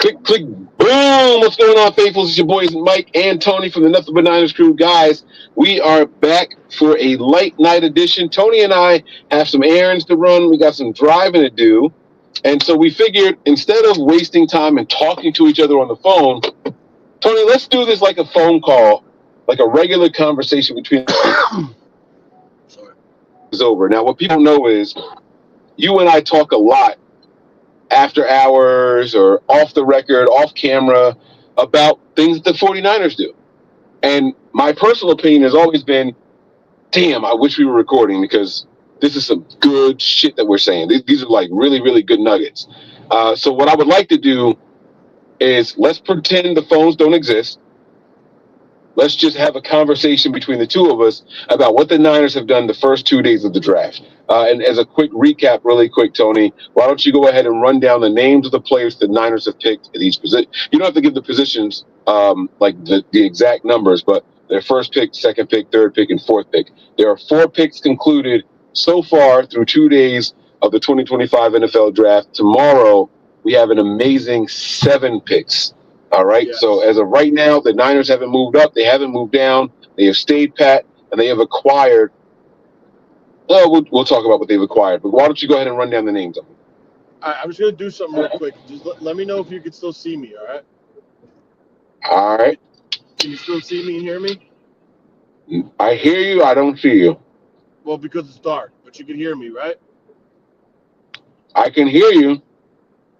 Click, click, boom! What's going on, faithfuls? It's your boys Mike and Tony from the Nothing But Niners crew. Guys, we are back for a late night edition. Tony and I have some errands to run. We got some driving to do. And so we figured instead of wasting time and talking to each other on the phone, Tony, let's do this like a phone call, like a regular conversation between is over. Now, what people know is you and I talk a lot after hours or off the record, off camera, about things that the 49ers do. And my personal opinion has always been, damn, I wish we were recording because this is some good shit that we're saying. These are like really, really good nuggets. So what I would like to do is let's pretend the phones don't exist. Let's just have a conversation between the two of us about what the Niners have done the first 2 days of the draft. And as a quick recap, really quick, Tony, why don't you go ahead and run down the names of the players the Niners have picked at each position? You don't have to give the positions like the exact numbers, but their first pick, second pick, third pick, and fourth pick. There are 4 picks concluded so far through 2 days of the 2025 NFL draft. Tomorrow, we have an amazing 7 picks. All right. Yes. So as of right now, the Niners haven't moved up. They haven't moved down. They have stayed pat, and they have acquired. Well, we'll talk about what they've acquired. But why don't you go ahead and run down the names of them? I'm just going to do something real quick. Just let me know if you can still see me, all right? All right. Can you still see me and hear me? I hear you. I don't see you. Well, because it's dark, but you can hear me, right? I can hear you.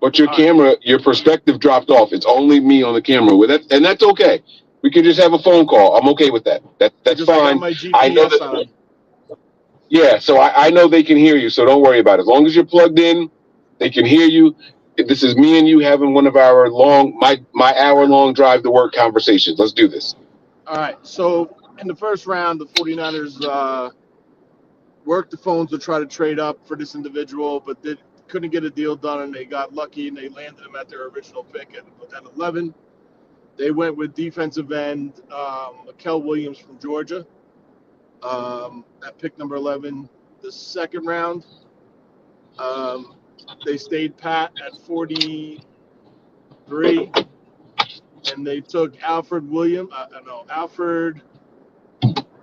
But your camera, your perspective dropped off. It's only me on the camera with it, and that's okay. We can just have a phone call. I'm okay with that. That's fine. I know that. On. Yeah, so I know they can hear you, so don't worry about it. As long as you're plugged in, they can hear you. This is me and you having one of our my hour-long drive to work conversations. Let's do this. All right. So in the first round, the 49ers worked the phones to try to trade up for this individual, but couldn't get a deal done, and they got lucky, and they landed him at their original pick at 11. They went with defensive end Mikael Williams from Georgia at pick number 11. The second round, they stayed pat at 43, and they took Alfred Williams. Alfred.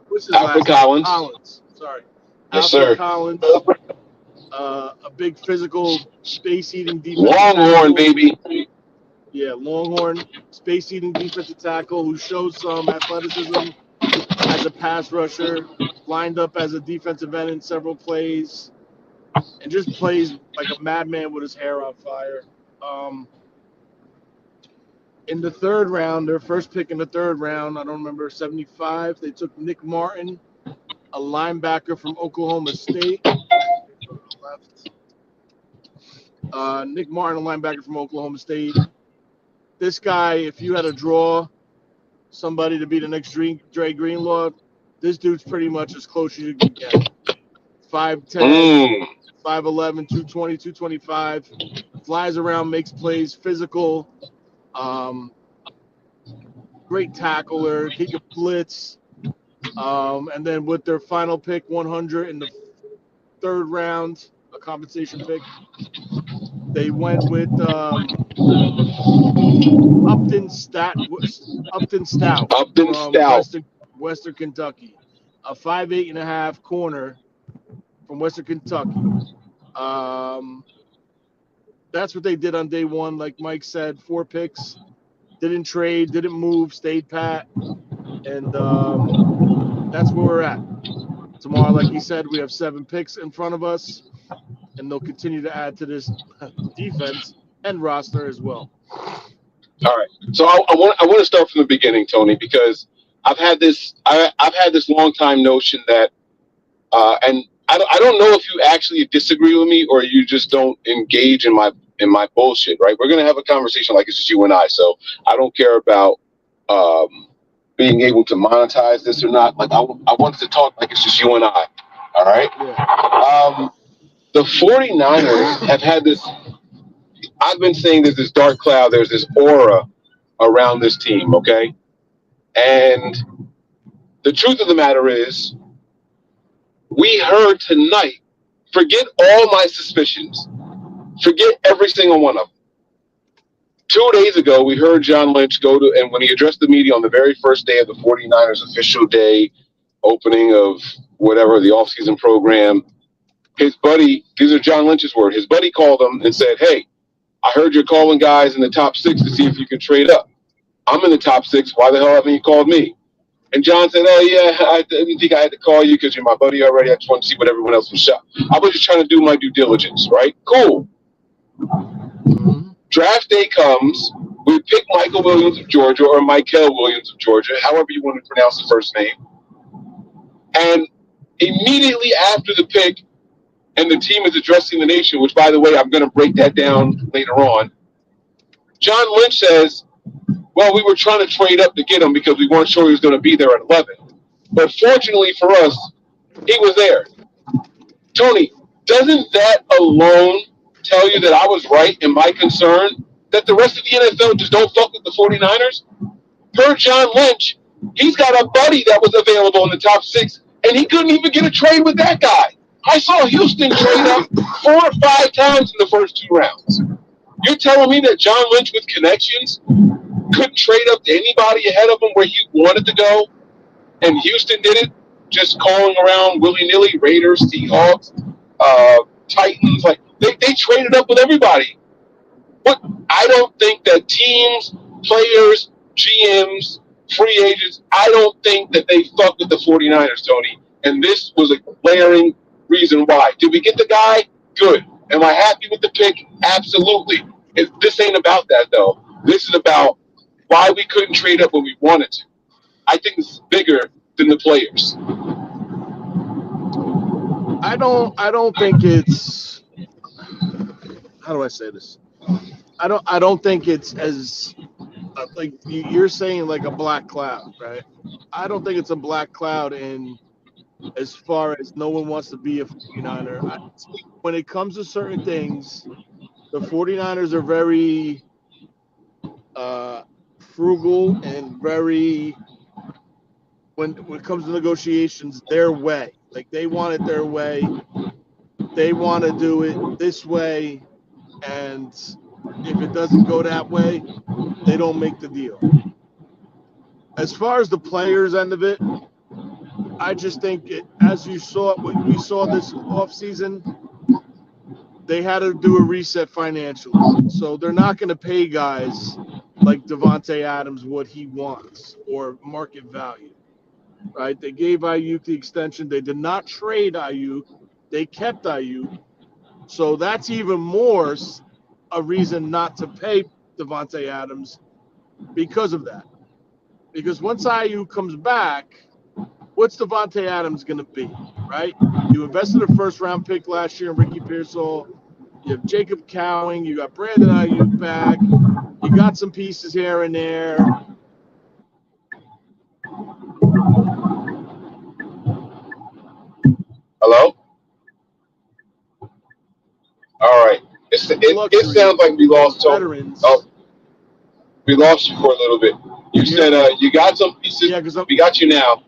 What's his Alfred Collins. Collins. Sorry. Yes, Alfred sir. Collins. A big physical, space-eating defensive Longhorn, baby. Yeah, Longhorn, space-eating defensive tackle who shows some athleticism as a pass rusher, lined up as a defensive end in several plays, and just plays like a madman with his hair on fire. In the third round, their first pick in the third round, I don't remember, 75, they took Nick Martin, a linebacker from Oklahoma State. Nick Martin, a linebacker from Oklahoma State. This guy, if you had to draw somebody to be the next Dre Greenlaw, this dude's pretty much as close as you can get. 5'10", 5'11", 220, 225. Flies around, makes plays, physical. Great tackler. He could blitz. And then with their final pick, 100 in the third round, a compensation pick, they went with Upton Stout from Western Kentucky, a 5'8.5" corner from Western Kentucky. That's what they did on day one. Like Mike said, 4 picks, didn't trade, didn't move, stayed pat, and that's where we're at. Tomorrow, like he said, we have 7 picks in front of us, and they'll continue to add to this defense and roster as well. All right. So I want to start from the beginning, Tony, because I've had this long time notion that, and I don't know if you actually disagree with me or you just don't engage in my bullshit. Right? We're gonna have a conversation like it's just you and I. So I don't care about being able to monetize this or not. Like I want to talk like it's just you and I. All right. Yeah. The 49ers have had this. I've been saying there's this dark cloud. There's this aura around this team. Okay. And the truth of the matter is, we heard tonight, forget all my suspicions. Forget every single one of them. 2 days ago, we heard John Lynch go to, and when he addressed the media on the very first day of the 49ers official day opening of whatever, the offseason program, his buddy, these are John Lynch's words, his buddy called him and said, hey, I heard you're calling guys in the top 6 to see if you can trade up. I'm in the top 6. Why the hell haven't you called me? And John said, oh, yeah, I didn't think I had to call you because you're my buddy already. I just want to see what everyone else was shot. I was just trying to do my due diligence, right? Cool. Draft day comes. We pick Michael Williams of Georgia or Michael Williams of Georgia, however you want to pronounce the first name. And immediately after the pick, and the team is addressing the nation, which, by the way, I'm going to break that down later on. John Lynch says, well, we were trying to trade up to get him because we weren't sure he was going to be there at 11. But fortunately for us, he was there. Tony, doesn't that alone tell you that I was right in my concern that the rest of the NFL just don't fuck with the 49ers? Per John Lynch, he's got a buddy that was available in the top 6, and he couldn't even get a trade with that guy. I saw Houston trade up 4 or 5 times in the first 2 rounds. You're telling me that John Lynch with connections couldn't trade up to anybody ahead of him where he wanted to go, and Houston did it, just calling around willy-nilly, Raiders, Seahawks, Titans. Like they traded up with everybody. But I don't think that teams, players, GMs, free agents, I don't think that they fuck with the 49ers, Tony. And this was a glaring reason why. Did we get the guy? Good. Am I happy with the pick? Absolutely. This ain't about that, though. This is about why we couldn't trade up when we wanted to. I think this is bigger than the players. I don't think it's, how do I say this? I don't think it's as like you're saying, like a black cloud, right? I don't think it's a black cloud in as far as no one wants to be a 49er. When it comes to certain things, the 49ers are very frugal and very, when it comes to negotiations, their way. Like they want it their way. They want to do it this way, and if it doesn't go that way, they don't make the deal. As far as the players end of it, I just think as we saw this offseason, they had to do a reset financially. So they're not going to pay guys like Davante Adams what he wants or market value, right? They gave Ayuk the extension. They did not trade Ayuk. They kept Ayuk. So that's even more a reason not to pay Davante Adams because of that. Because once Ayuk comes back, what's Davante Adams going to be, right? You invested a first-round pick last year in Ricky Pearsall. You have Jacob Cowing. You got Brandon Ayuk back. You got some pieces here and there. Hello? All right. It sounds like we lost veterans. Oh, we lost you for a little bit. You said you got some pieces. Yeah, we got you now.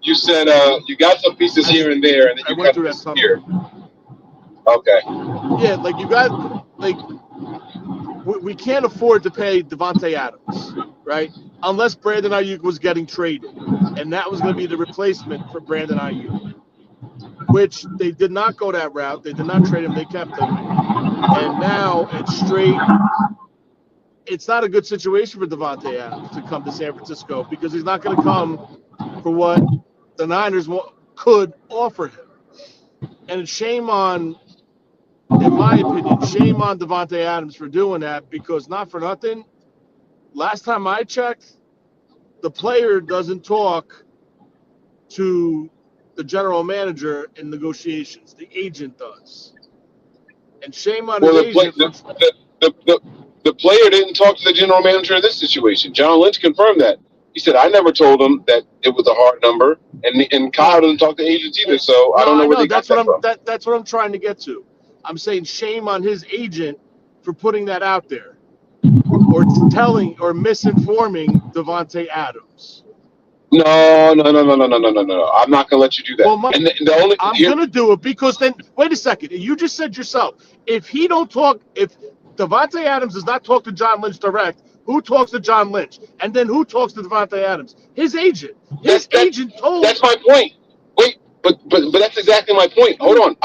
You said you got some pieces here and there, and then you got this here. Okay. Yeah, like you got, like, we can't afford to pay Davante Adams, right? Unless Brandon Ayuk was getting traded, and that was going to be the replacement for Brandon Ayuk, which they did not go that route. They did not trade him. They kept him. And now it's straight. It's not a good situation for Davante Adams to come to San Francisco because he's not going to come for what the Niners could offer him. And it's shame on, in my opinion, shame on Davante Adams for doing that because not for nothing, last time I checked, the player doesn't talk to the general manager in negotiations. The agent does. And shame on his agent. The player didn't talk to the general manager in this situation. John Lynch confirmed that. He said, I never told him that it was a hard number. And Kyle doesn't talk to agents either, so I don't know where they got that from. That's what I'm trying to get to. I'm saying shame on his agent for putting that out there or telling or misinforming Davante Adams. No. I'm not going to let you do that. Well, I'm going to do it because then, wait a second. You just said yourself, if he don't talk, if Devontae Adams does not talk to John Lynch direct. Who talks to John Lynch? And then who talks to Devontae Adams? His agent. His agent told. That's my point. Wait, but that's exactly my point. Hold on.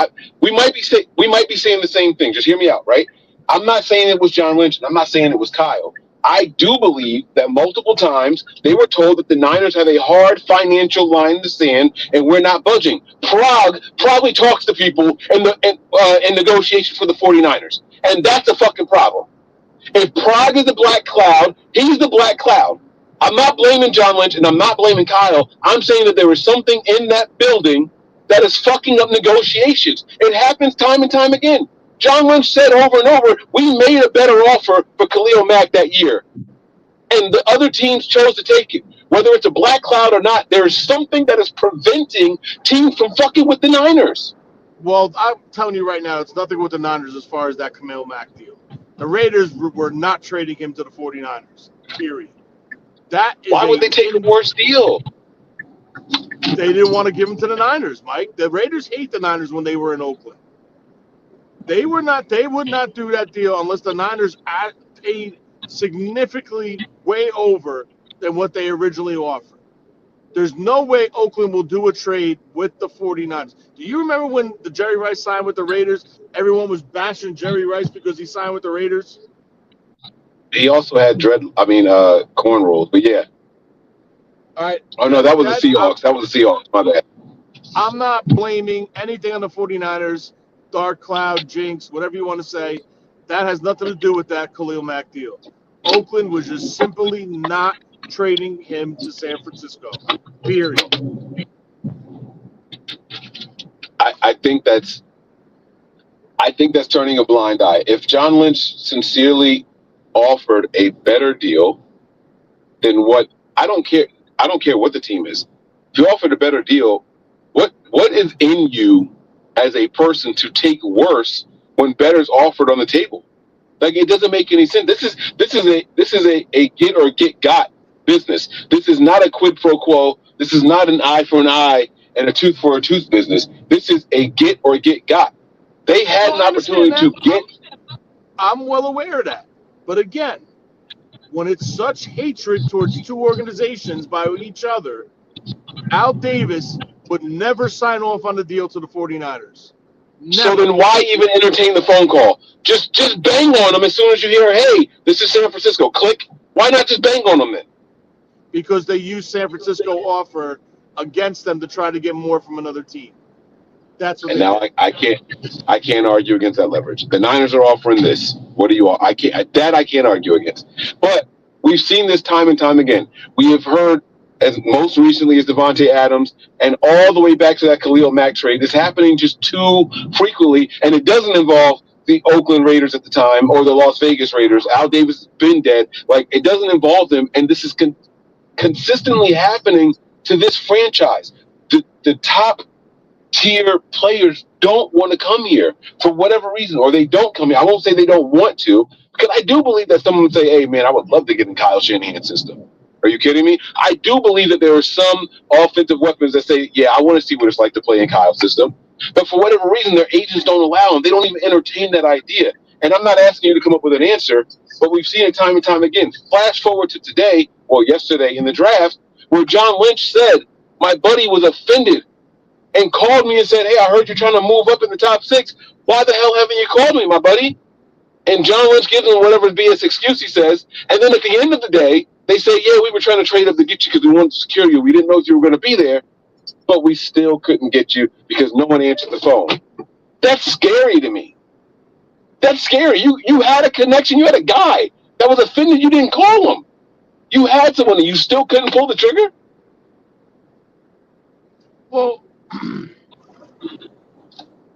We might be saying the same thing. Just hear me out, right? I'm not saying it was John Lynch, and I'm not saying it was Kyle. I do believe that multiple times they were told that the Niners have a hard financial line in the sand, and we're not budging. Prague probably talks to people in negotiations for the 49ers, and that's a fucking problem. If Prague is the black cloud, he's the black cloud. I'm not blaming John Lynch and I'm not blaming Kyle. I'm saying that there was something in that building that is fucking up negotiations. It happens time and time again. John Lynch said over and over, we made a better offer for Khalil Mack that year. And the other teams chose to take it. Whether it's a black cloud or not, there is something that is preventing teams from fucking with the Niners. Well, I'm telling you right now, it's nothing with the Niners as far as that Khalil Mack deal. The Raiders were not trading him to the 49ers, period. Why would they take a worse deal? They didn't want to give him to the Niners, Mike. The Raiders hate the Niners when they were in Oakland. They would not do that deal unless the Niners paid significantly way over than what they originally offered. There's no way Oakland will do a trade with the 49ers. Do you remember when the Jerry Rice signed with the Raiders? Everyone was bashing Jerry Rice because he signed with the Raiders. He also had cornrows, but yeah. All right. Oh, no, that was the Seahawks. That was the Seahawks. My bad. I'm not blaming anything on the 49ers, dark cloud, jinx, whatever you want to say. That has nothing to do with that Khalil Mack deal. Oakland was just simply not trading him to San Francisco, period. I think that's turning a blind eye. If John Lynch sincerely offered a better deal than what I don't care what the team is. If you offered a better deal, what is in you as a person to take worse when better's offered on the table? Like, it doesn't make any sense. This is a get or get got business. This is not a quid pro quo. This is not an eye for an eye and a tooth for a tooth business. This is a get or get got. They had an opportunity to get. I'm well aware of that. But again, when it's such hatred towards two organizations by each other, Al Davis would never sign off on the deal to the 49ers. Never. So then why even entertain the phone call? Just bang on them as soon as you hear, hey, this is San Francisco. Click. Why not just bang on them then? Because they use San Francisco offer against them to try to get more from another team. That's what. And now I can't argue against that leverage. The Niners are offering this. What do you all? I can't argue against. But we've seen this time and time again. We have heard, as most recently as Devontae Adams, and all the way back to that Khalil Mack trade. It's happening just too frequently, and it doesn't involve the Oakland Raiders at the time or the Las Vegas Raiders. Al Davis has been dead. Like, it doesn't involve them, and this is consistently happening to this franchise. The top tier players don't want to come here for whatever reason, or they don't come here. I won't say they don't want to, because I do believe that someone would say, hey, man, I would love to get in Kyle Shanahan's system. Are you kidding me? I do believe that there are some offensive weapons that say, yeah, I want to see what it's like to play in Kyle's system. But for whatever reason, their agents don't allow them. They don't even entertain that idea. And I'm not asking you to come up with an answer, but we've seen it time and time again. Flash forward to today, or yesterday in the draft, where John Lynch said, my buddy was offended and called me and said, hey, I heard you're trying to move up in the top 6. Why the hell haven't you called me, my buddy? And John Lynch gives him whatever BS excuse he says. And then at the end of the day, they say, yeah, we were trying to trade up to get you because we wanted to secure you. We didn't know if you were going to be there, but we still couldn't get you because no one answered the phone. That's scary to me. That's scary. You had a connection. You had a guy that was offended. You didn't call him. You had someone and you still couldn't pull the trigger? Well,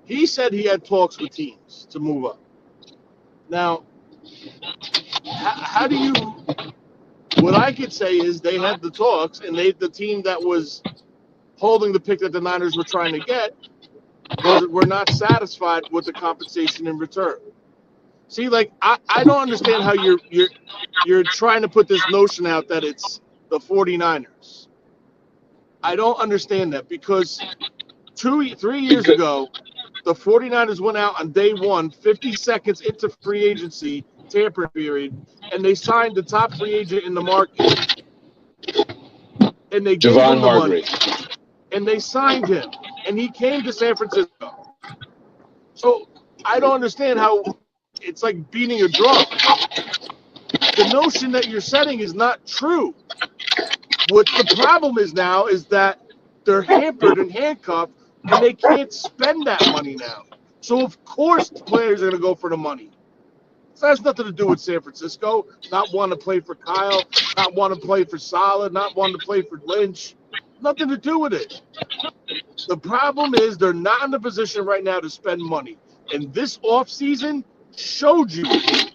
he said he had talks with teams to move up. Now, how do you... What I could say is they had the talks, and the team that was holding the pick that the Niners were trying to get were not satisfied with the compensation in return. See, like, I don't understand how you're trying to put this notion out that it's the 49ers. I don't understand that, because 3 years ago, The 49ers went out on day one, 50 seconds into free agency, tampering period, and they signed the top free agent in the market. And they gave Javon him the money. Hargrave. And they signed him. And he came to San Francisco. So I don't understand how it's like beating a drum. The notion that you're setting is not true. What the problem is now is that they're hampered and handcuffed, and they can't spend that money now. So, of course, the players are going to go for the money. So that has nothing to do with San Francisco, not wanting to play for Kyle, not wanting to play for Saleh, not wanting to play for Lynch. Nothing to do with it. The problem is they're not in the position right now to spend money. And this offseason showed you it.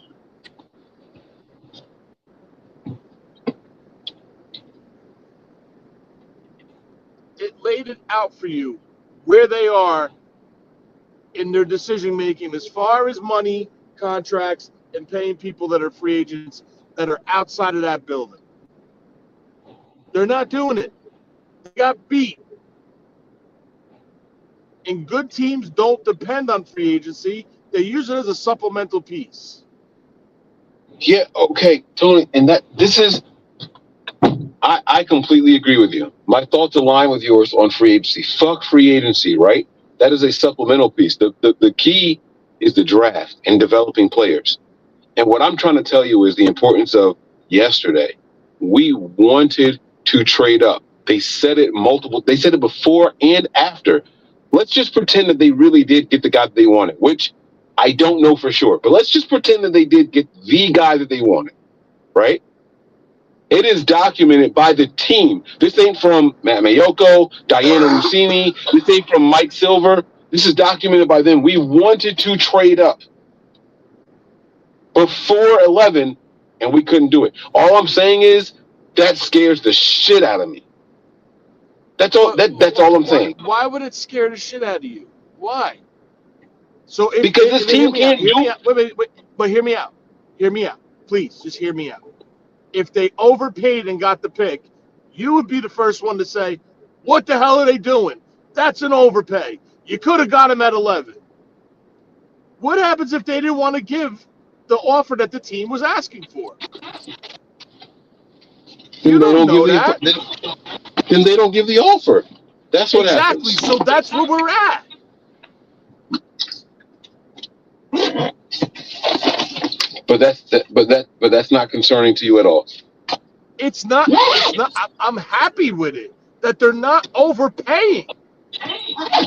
It laid it out for you where they are in their decision making as far as money, contracts, and paying people that are free agents that are outside of that building. They're not doing it. They got beat. And good teams don't depend on free agency. They use it as a supplemental piece. Yeah, okay, Tony, and this is I completely agree with you. My thoughts align with yours on free agency. Fuck free agency, right? That is a supplemental piece. The key is the draft and developing players. And what I'm trying to tell you is the importance of yesterday. We wanted to trade up. They said it before and after. Let's just pretend that they really did get the guy that they wanted, which I don't know for sure. But let's just pretend that they did get the guy that they wanted, right? It is documented by the team. This ain't from Matt Mayoko, Diana Rossini. This ain't from Mike Silver. This is documented by them. We wanted to trade up before 11, and we couldn't do it. All I'm saying is that scares the shit out of me. That's all. That's all I'm saying. Why would it scare the shit out of you? Why? So because this team can't do. Wait. But hear me out. Hear me out. Please, just hear me out. If they overpaid and got the pick, you would be the first one to say, "What the hell are they doing? That's an overpay. You could have got him at 11." What happens if they didn't want to give the offer that the team was asking for? You don't know that. Then they don't give the offer. That's what happens. Exactly. So that's where we're at. But that's not concerning to you at all. It's not. I'm happy with it that they're not overpaying.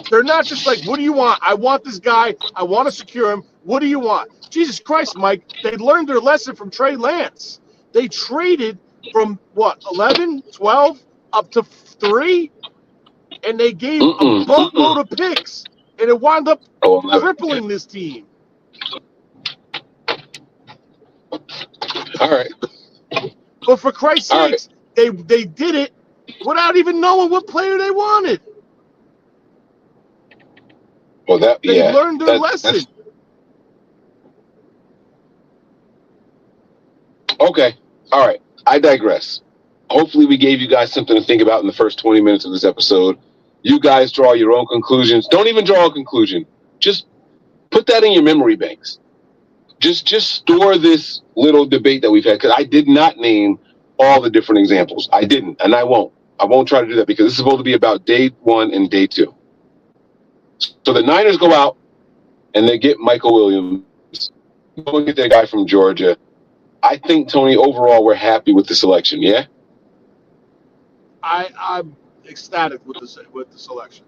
They're not just like, what do you want? I want this guy. I want to secure him. What do you want? Jesus Christ, Mike. They learned their lesson from Trey Lance. They traded from, 11, 12, up to 3, and they gave a boatload of picks, and it wound up crippling this team. All right. But for Christ's sakes, they did it without even knowing what player they wanted. Well, they learned their lesson. Okay. All right. I digress. Hopefully we gave you guys something to think about in the first 20 minutes of this episode. You guys draw your own conclusions. Don't even draw a conclusion. Just put that in your memory banks. Just store this little debate that we've had, because I did not name all the different examples. I didn't, and I won't. I won't try to do that, because this is supposed to be about day 1 and day 2. So the Niners go out and they get Michael Williams. Go and get their guy from Georgia. I think, Tony, overall, we're happy with the selection, yeah? I'm ecstatic with the selection.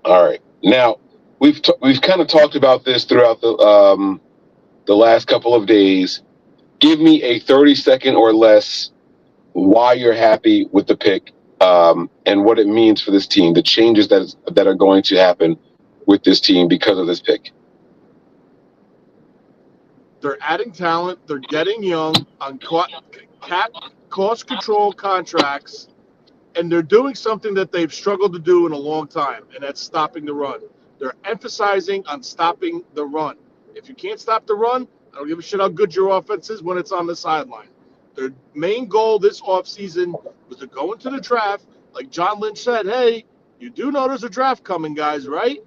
All right. Now, we've kind of talked about this throughout the last couple of days. Give me a 30-second or less why you're happy with the pick, and what it means for this team, the changes that are going to happen with this team because of this pick. They're adding talent. They're getting young on cost control contracts, and they're doing something that they've struggled to do in a long time, and that's stopping the run. They're emphasizing on stopping the run. If you can't stop the run, I don't give a shit how good your offense is when it's on the sideline. Their main goal this offseason was to go into the draft, like John Lynch said, hey, You do know there's a draft coming, guys, right?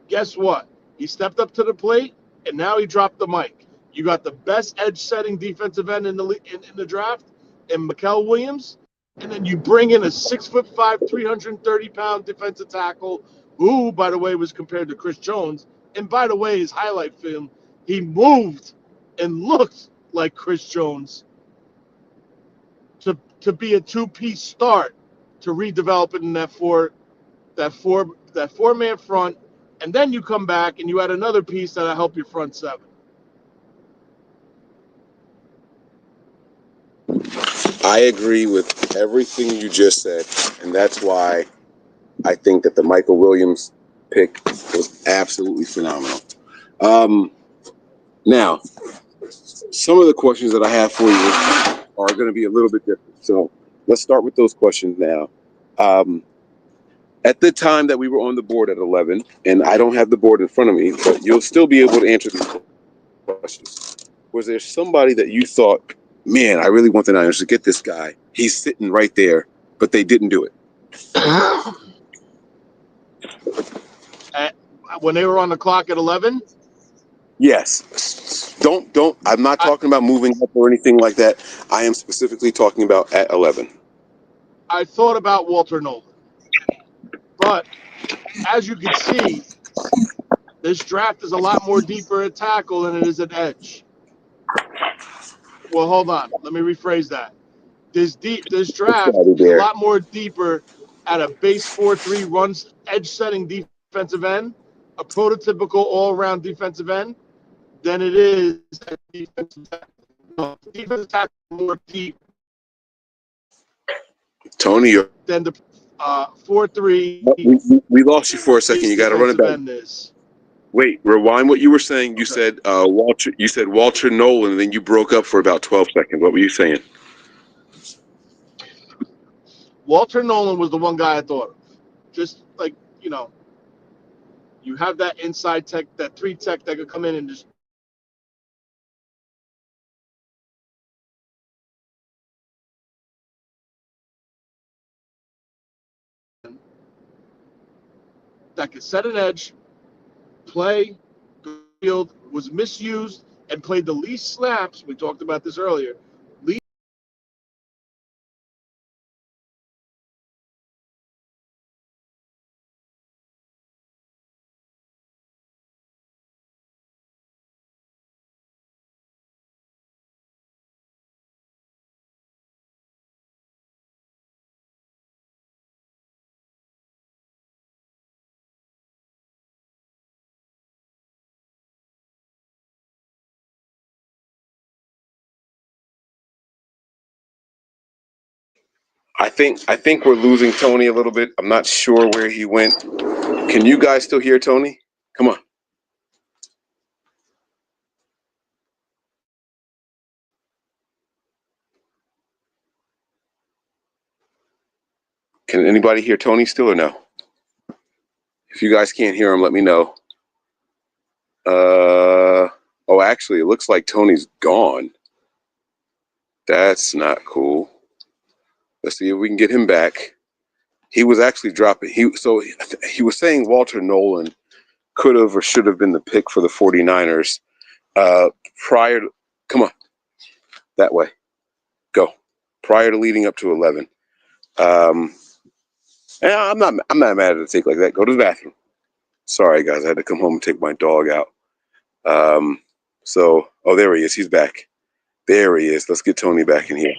Guess what? He stepped up to the plate, and now he dropped the mic. You got the best edge-setting defensive end in the draft, in Mikael Williams, and then you bring in a 6'5", 330-pound defensive tackle, who, by the way, was compared to Chris Jones. And by the way, his highlight film, he moved and looked like Chris Jones to be a two-piece start to redevelop it in that four-man front, and then you come back and you add another piece that'll help your front seven. I agree with everything you just said, and that's why I think that the Michael Williams pick was absolutely phenomenal. Now, some of the questions that I have for you are going to be a little bit different. So let's start with those questions now. At the time that we were on the board at 11, and I don't have the board in front of me, but you'll still be able to answer these questions. Was there somebody that you thought, man, I really want the Niners to get this guy? He's sitting right there, but they didn't do it. When they were on the clock at 11? Yes. Don't. I'm not talking about moving up or anything like that. I am specifically talking about at 11. I thought about Walter Nolan. But as you can see, this draft is a lot more deeper at tackle than it is at edge. Well, hold on. Let me rephrase that. This draft is a lot more deeper at a base 4-3 runs edge-setting defensive end, a prototypical all-around defensive end, than it is at defensive tackle. No, defensive tackle more deep. Tony, than the 4-3. We lost you for a second. You got to run it back. Wait, rewind what you were saying. You said Walter. You said Walter Nolan, and then you broke up for about 12 seconds. What were you saying? Walter Nolan was the one guy I thought of. Just like, you have that inside tech, that 3 tech that could come in and just that could set an edge, play, field, was misused, and played the least snaps. We talked about this earlier. I think we're losing Tony a little bit. I'm not sure where he went. Can you guys still hear Tony? Come on. Can anybody hear Tony still or no? If you guys can't hear him, let me know. Oh, actually, it looks like Tony's gone. That's not cool. Let's see if we can get him back. He was actually dropping. He was saying Walter Nolan could have or should have been the pick for the 49ers prior to, come on, that way. Go. Prior to leading up to 11. And I'm not mad at a take like that. Go to the bathroom. Sorry, guys. I had to come home and take my dog out. Oh, there he is. He's back. There he is. Let's get Tony back in here.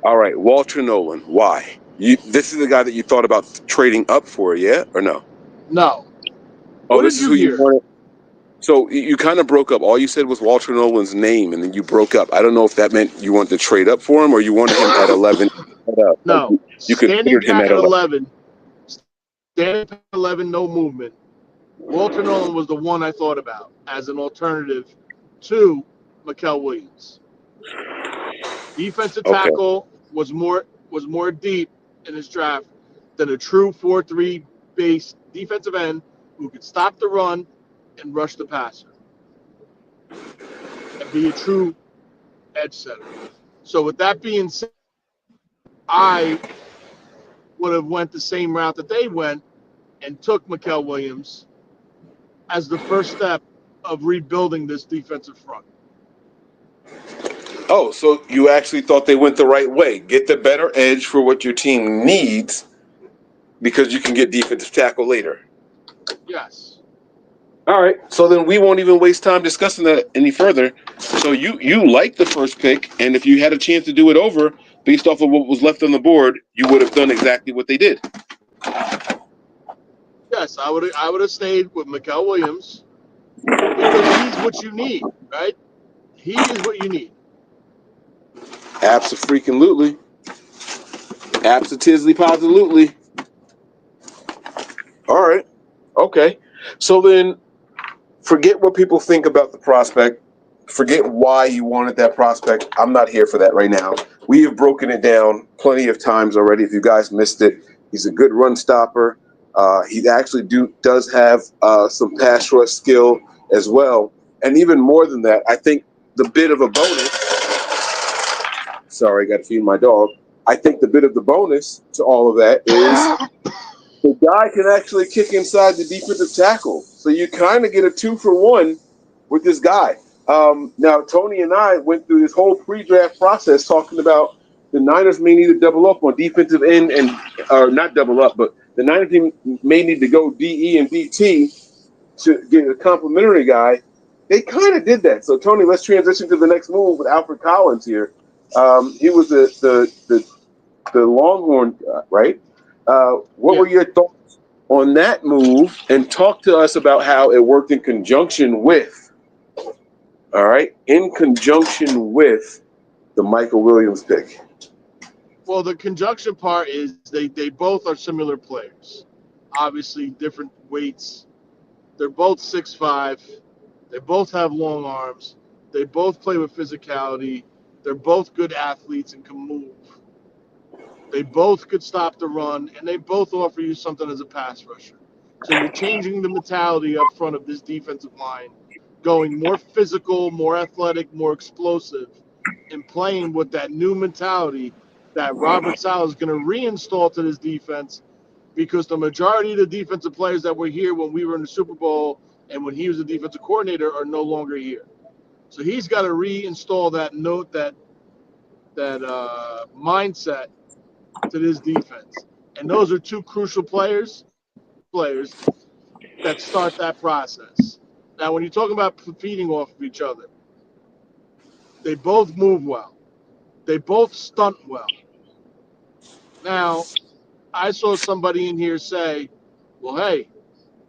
All right, Walter Nolan. Why? This is the guy that you thought about trading up for, yeah, or no? No. Oh, this is who you wanted. So you kind of broke up. All you said was Walter Nolan's name, and then you broke up. I don't know if that meant you wanted to trade up for him or you wanted him at 11. No. You considered him at 11. Standing at 11, no movement. Walter Nolan was the one I thought about as an alternative to Mikael Williams. Defensive tackle was more deep in his draft than a true 4-3 base defensive end who could stop the run and rush the passer and be a true edge setter. So with that being said, I would have went the same route that they went and took Mikael Williams as the first step of rebuilding this defensive front. Oh, so you actually thought they went the right way. Get the better edge for what your team needs because you can get defensive tackle later. Yes. All right. So then we won't even waste time discussing that any further. So you like the first pick, and if you had a chance to do it over based off of what was left on the board, you would have done exactly what they did. Yes, I would have stayed with Mikael Williams because he's what you need, right? He is what you need. Abso-freaking-lutely. Abso-tizzly-positively. All right. Okay. So then forget what people think about the prospect. Forget why you wanted that prospect. I'm not here for that right now. We have broken it down plenty of times already. If you guys missed it, he's a good run stopper. He actually does have some pass rush skill as well. And even more than that, I think the bit of a bonus. Sorry, I got to feed my dog. I think the bit of the bonus to all of that is the guy can actually kick inside the defensive tackle. So you kind of get a 2-for-1 with this guy. Now, Tony and I went through this whole pre-draft process talking about the Niners may need to double up on defensive end or not double up, but the Niners team may need to go DE and DT to get a complimentary guy. They kind of did that. So, Tony, let's transition to the next move with Alfred Collins here. He was the Longhorn guy, right? What were your thoughts on that move? And talk to us about how it worked in conjunction with, all right, in conjunction with the Michael Williams pick. Well, the conjunction part is they both are similar players. Obviously, different weights. They're both 6'5". They both have long arms. They both play with physicality. They're both good athletes and can move. They both could stop the run, and they both offer you something as a pass rusher. So you're changing the mentality up front of this defensive line, going more physical, more athletic, more explosive, and playing with that new mentality that Robert Saleh is going to reinstall to this defense because the majority of the defensive players that were here when we were in the Super Bowl and when he was the defensive coordinator are no longer here. So he's got to reinstall that mindset to this defense. And those are two crucial players that start that process. Now, when you talk about feeding off of each other, they both move well. They both stunt well. Now, I saw somebody in here say, well, hey,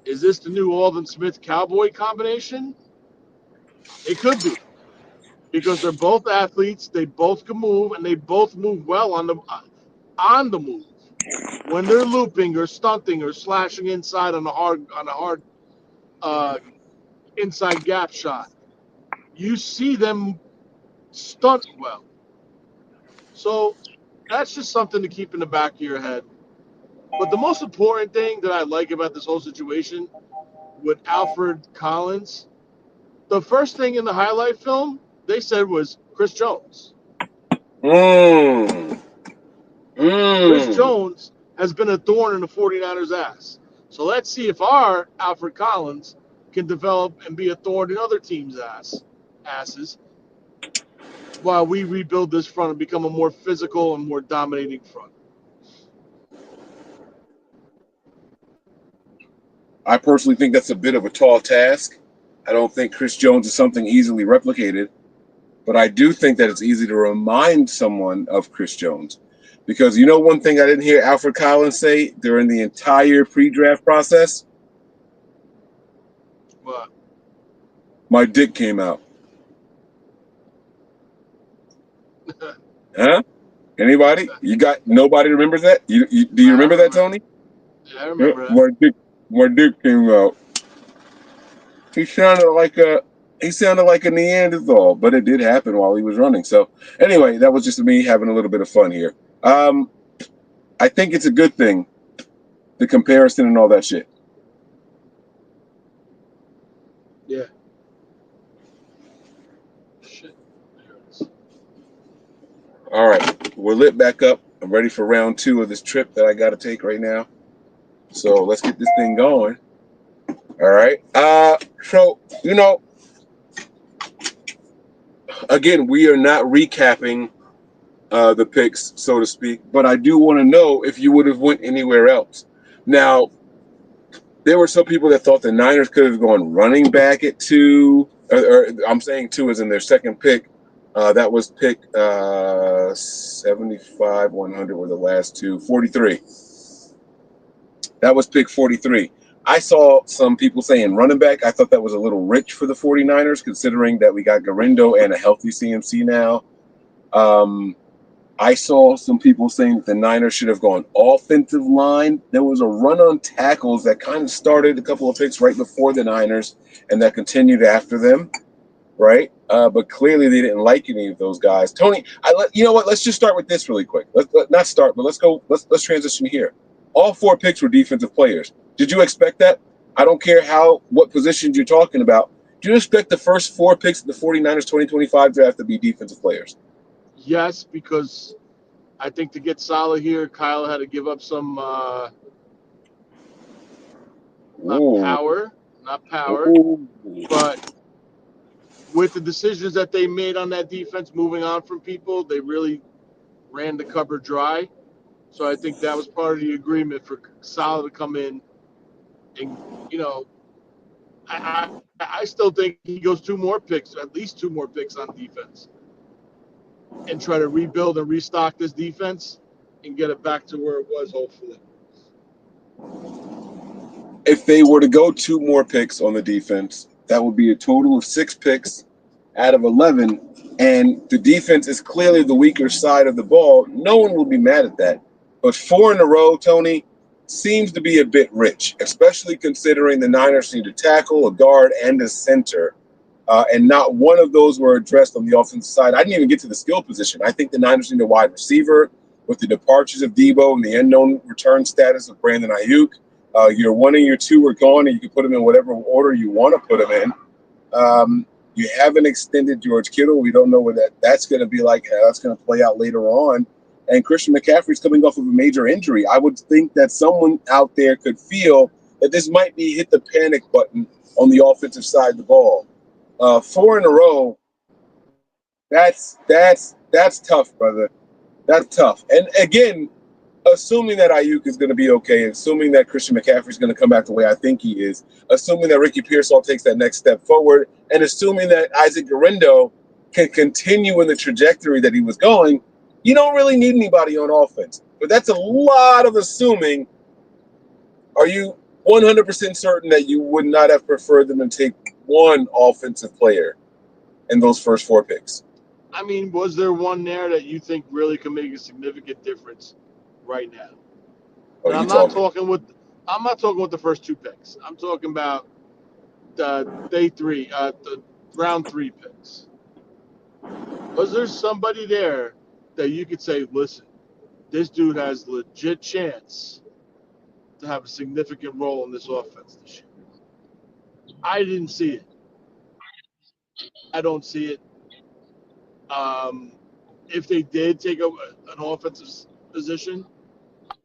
is this the new Alden Smith Cowboy combination? It could be because they're both athletes, they both can move, and they both move well on the move. When they're looping or stunting or slashing inside on a hard uh, inside gap shot, you see them stunt well. So that's just something to keep in the back of your head. But the most important thing that I like about this whole situation with Alfred Collins, the first thing in the highlight film they said was Chris Jones. Chris Jones has been a thorn in the 49ers' ass. So let's see if our Alfred Collins can develop and be a thorn in other teams' asses while we rebuild this front and become a more physical and more dominating front. I personally think that's a bit of a tall task. I don't think Chris Jones is something easily replicated, but I do think that it's easy to remind someone of Chris Jones. Because you know one thing I didn't hear Alfred Collins say during the entire pre-draft process? But My dick came out. Huh? Anybody? You got nobody remembers that? Do you remember that, Tony? Yeah, I remember that. My dick came out. He sounded like a Neanderthal, but it did happen while he was running. So anyway, that was just me having a little bit of fun here. I think it's a good thing, the comparison and all that shit. Yeah. Shit. There it is. All right, we're lit back up. I'm ready for round 2 of this trip that I got to take right now. So let's get this thing going. All right. So again, we are not recapping the picks, so to speak, but I do want to know if you would have went anywhere else. Now, there were some people that thought the Niners could have gone running back at two, or I'm saying two as in their second pick. That was pick 75, 100 were the last two, 43. That was pick 43. I saw some people saying running back. I thought that was a little rich for the 49ers, considering that we got Garindo and a healthy CMC now. I saw some people saying that the Niners should have gone offensive line. There was a run on tackles that kind of started a couple of picks right before the Niners and that continued after them, right? But clearly they didn't like any of those guys. Tony, you know what? Let's just start with this really quick. Not start, but let's go. Let's transition here. All four picks were defensive players. Did you expect that? I don't care what positions you're talking about. Do you expect the first four picks of the 49ers 2025 draft to be defensive players? Yes, because I think to get solid here, Kyle had to give up some not Ooh. power, not power, Ooh. but with the decisions that they made on that defense, moving on from people, they really ran the cupboard dry. So I think that was part of the agreement for Salah to come in, and I still think he goes two more picks, at least two more picks on defense, and try to rebuild and restock this defense and get it back to where it was, hopefully. If they were to go two more picks on the defense, that would be a total of 6 picks out of 11. And the defense is clearly the weaker side of the ball. No one will be mad at that. But 4 in a row, Tony, seems to be a bit rich, especially considering the Niners need a tackle, a guard, and a center. And not one of those were addressed on the offensive side. I didn't even get to the skill position. I think the Niners need a wide receiver with the departures of Debo and the unknown return status of Brandon Ayuk. Your 1 and your 2 are gone, and you can put them in whatever order you want to put them in. You haven't extended George Kittle. We don't know what that's going to be like, how that's going to play out later on. And Christian McCaffrey's coming off of a major injury. I would think that someone out there could feel that this might be hit the panic button on the offensive side of the ball. 4 in a row, that's tough, brother. That's tough. And again, assuming that Ayuk is going to be okay, assuming that Christian McCaffrey is going to come back the way I think he is, assuming that Ricky Pearsall takes that next step forward, and assuming that Isaac Garindo can continue in the trajectory that he was going, you don't really need anybody on offense. But that's a lot of assuming. Are you 100% certain that you would not have preferred them to take one offensive player in those first 4 picks? I mean, was there one there that you think really could make a significant difference right now? Oh, And you talking? I'm not talking with the first 2 picks. I'm talking about the round 3 picks. Was there somebody there that you could say, listen, this dude has legit chance to have a significant role in this offense this year? I didn't see it. I don't see it. If they did take an offensive position,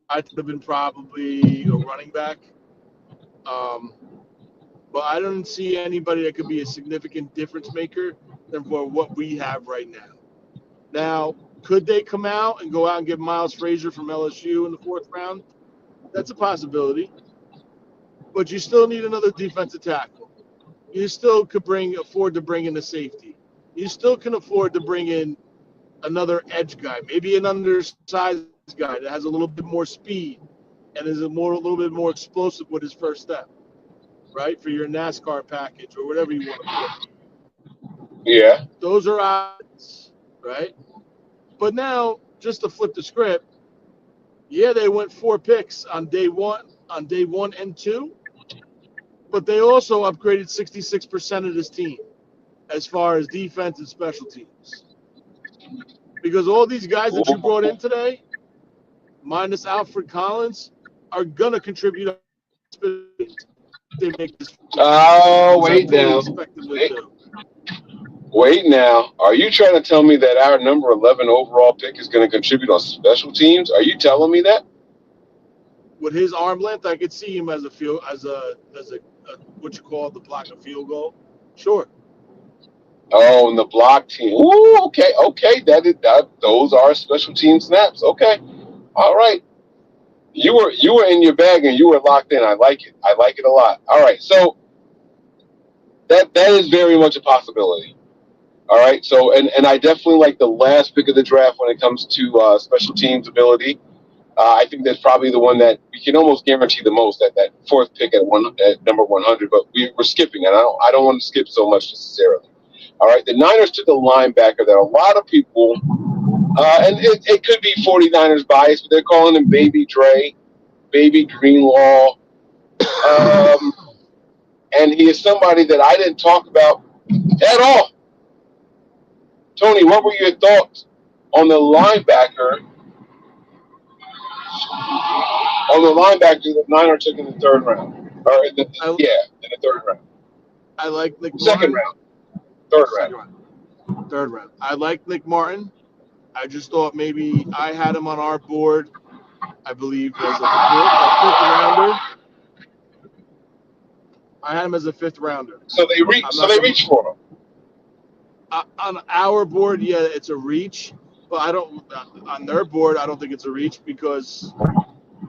I'd have been probably a running back. Um, but I don't see anybody that could be a significant difference maker than for what we have right now. Now, could they come out and go out and get Miles Frazier from LSU in the 4th round? That's a possibility. But you still need another defensive tackle. You still could afford to bring in a safety. You still can afford to bring in another edge guy, maybe an undersized guy that has a little bit more speed and is a little bit more explosive with his first step, right? For your NASCAR package or whatever you want to put him. Yeah. Those are options, right? But now, just to flip the script, yeah, they went 4 picks on day one and 2, but they also upgraded 66% of this team as far as defense and special teams. Because all these guys that you brought in today, minus Alfred Collins, are going to contribute if they make this. Oh, Which I wait fully now. expect them to do. Wait now. Are you trying to tell me that our number 11 overall pick is going to contribute on special teams? Are you telling me that? with his arm length, I could see him as a what you call the block a field goal. Sure. Oh, and the block team. Ooh, okay, okay. That. Those are special team snaps. Okay, all right. You were in your bag and you were locked in. I like it. I like it a lot. All right, so that is very much a possibility. All right, so and I definitely like the last pick of the draft when it comes to special teams ability. I think that's probably the one that we can almost guarantee the most at that fourth pick at number 100. But we're skipping, and I don't want to skip so much necessarily. All right, the Niners took a linebacker that a lot of people, and it could be 49ers bias, but they're calling him Baby Dre, Baby Greenlaw. Um, and he is somebody that I didn't talk about at all. Tony, what were your thoughts on the linebacker? On the linebacker the Niners took in the third round, or I in the third round, I like Nick second Martin. round, third round. Second round, third round. I like Nick Martin. I just thought maybe I had him on our board. I believe as a fifth rounder. I had him as a fifth rounder. So they I'm reach. So not they gonna reach for him. on our board. Yeah, it's a reach, but I don't on their board. I don't think it's a reach because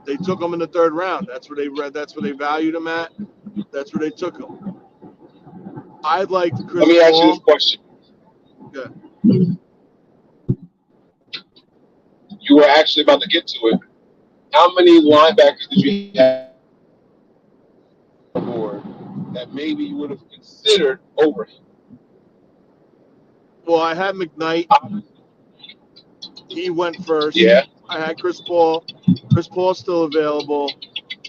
they took him in the third round. That's where they read. That's where they valued him at. That's where they took him. I liked Let Chris me ask you this Paul. question: Yeah. You were actually about to get to it. How many linebackers did you have on the board that maybe you would have considered over him? Well, I had McKnight. He went first. Yeah. I had Chris Paul. Chris Paul's still available.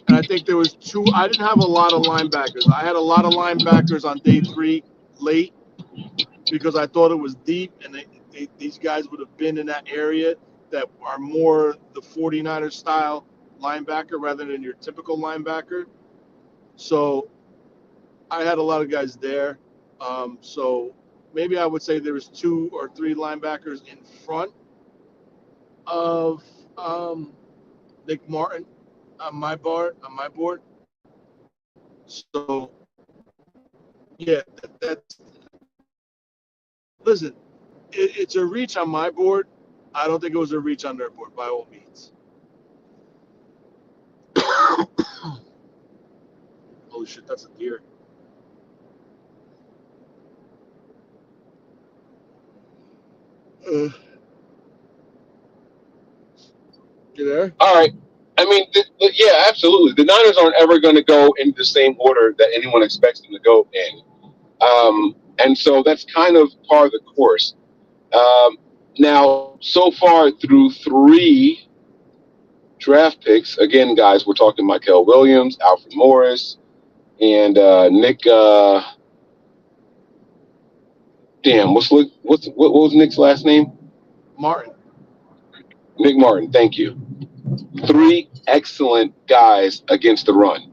And I think there was two. I didn't have a lot of linebackers. I had a lot of linebackers on day 3 late because I thought it was deep and these guys would have been in that area that are more the 49ers style linebacker rather than your typical linebacker. So I had a lot of guys there. So maybe I would say there was 2 or 3 linebackers in front of Nick Martin on my board. So yeah, that's listen. It's a reach on my board. I don't think it was a reach on their board by all means. Holy shit, that's a deer. Uh, you there? All right. I mean, yeah, absolutely. The Niners aren't ever going to go in the same order that anyone expects them to go in. And so that's kind of part of the course. Now, so far through 3 draft picks, again, guys, we're talking Michael Williams, Alfred Morris, and Nick. What was Nick's last name? Martin. Nick Martin. Thank you. 3 excellent guys against the run.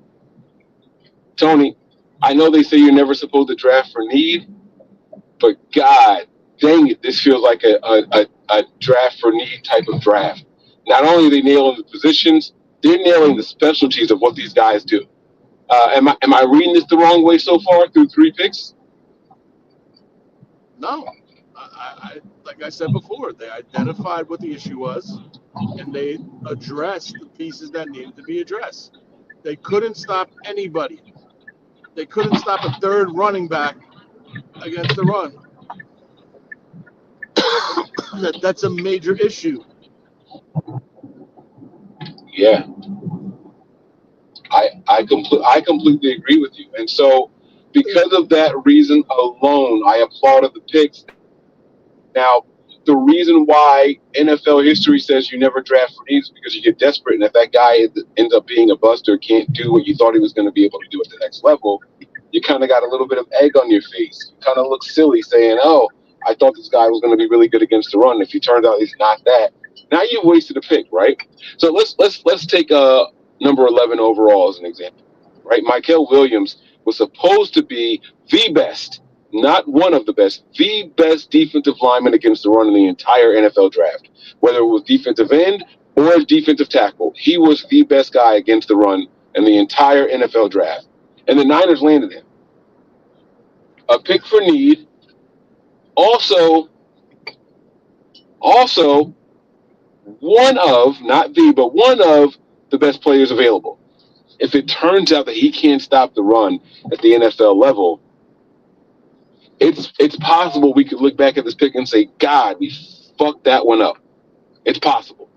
Tony, I know they say you're never supposed to draft for need, but God dang it, this feels like a draft for need type of draft. Not only are they nailing the positions, they're nailing the specialties of what these guys do. Am I reading this the wrong way so far through 3 picks? No. Like I said before, they identified what the issue was and they addressed the pieces that needed to be addressed. They couldn't stop anybody. They couldn't stop a third running back against the run. That's a major issue. Yeah, I completely agree with you. And so, because of that reason alone, I applauded the picks. Now, the reason why NFL history says you never draft for needs is because you get desperate, and if that guy ends up being a bust or can't do what you thought he was going to be able to do at the next level, you kind of got a little bit of egg on your face. You kind of look silly saying, "Oh, I thought this guy was going to be really good against the run." If he turned out he's not that, now you've wasted a pick, right? So let's take number 11 overall as an example, right? Michael Williams was supposed to be the best, not one of the best, the best defensive lineman against the run in the entire NFL draft, whether it was defensive end or as defensive tackle. He was the best guy against the run in the entire NFL draft. And the Niners landed him. A pick for need. Also, also one of, not the, but one of the best players available. If it turns out that he can't stop the run at the NFL level, it's possible we could look back at this pick and say, God, we fucked that one up. It's possible.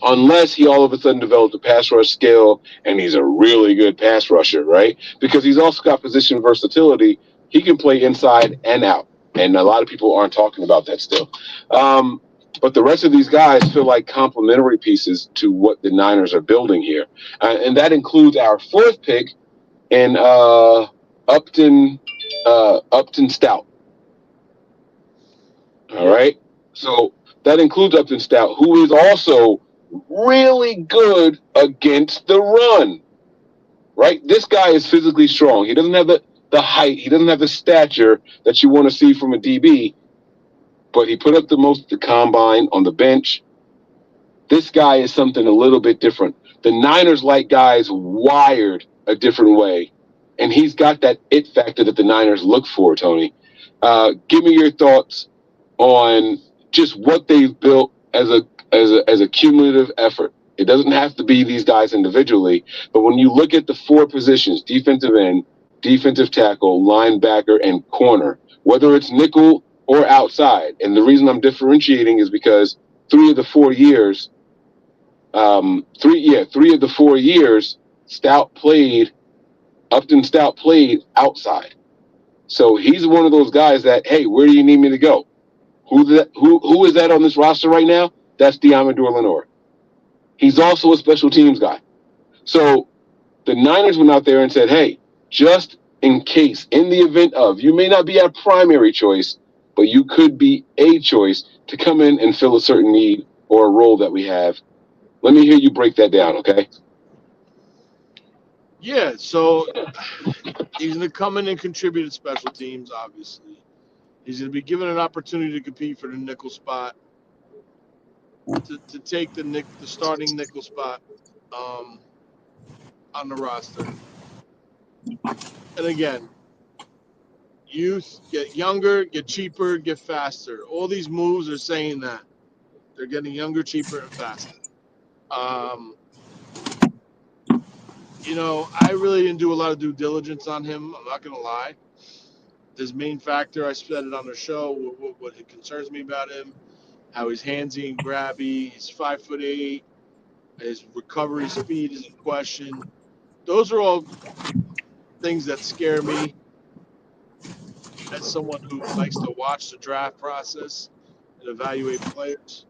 Unless he all of a sudden developed a pass rush skill and he's a really good pass rusher, right? Because he's also got position versatility. He can play inside and out. And a lot of people aren't talking about that still. But the rest of these guys feel like complementary pieces to what the Niners are building here. And that includes our fourth pick in Upton Stout. All right. So that includes Upton Stout, who is also really good against the run. Right? This guy is physically strong. He doesn't have the height. He doesn't have the stature that you want to see from a DB, but he put up the combine on the bench. This guy is something a little bit different. The Niners like guys wired a different way, and he's got that it factor that the Niners look for, Tony. Give me your thoughts on just what they've built as a cumulative effort. It doesn't have to be these guys individually, but when you look at the four positions, defensive end, defensive tackle, linebacker, and corner, whether it's nickel or outside, and the reason I'm differentiating is because 3 of the 4 years, 3 of the 4 years, Upton Stout played outside. So he's one of those guys that, hey, where do you need me to go? Who is that on this roster right now? That's Diamador Lenore. He's also a special teams guy. So the Niners went out there and said, hey, just in case, in the event of, you may not be our primary choice, but you could be a choice to come in and fill a certain need or a role that we have. Let me hear you break that down, okay? Yeah, so he's going to come in and contribute to special teams, obviously. He's going to be given an opportunity to compete for the nickel spot, to take the starting nickel spot on the roster. And again, youth, get younger, get cheaper, get faster. All these moves are saying that. They're getting younger, cheaper, and faster. I really didn't do a lot of due diligence on him. I'm not going to lie. His main factor, I said it on the show, what concerns me about him, how he's handsy and grabby. He's 5'8". His recovery speed is in question. Those are all things that scare me as someone who likes to watch the draft process and evaluate players.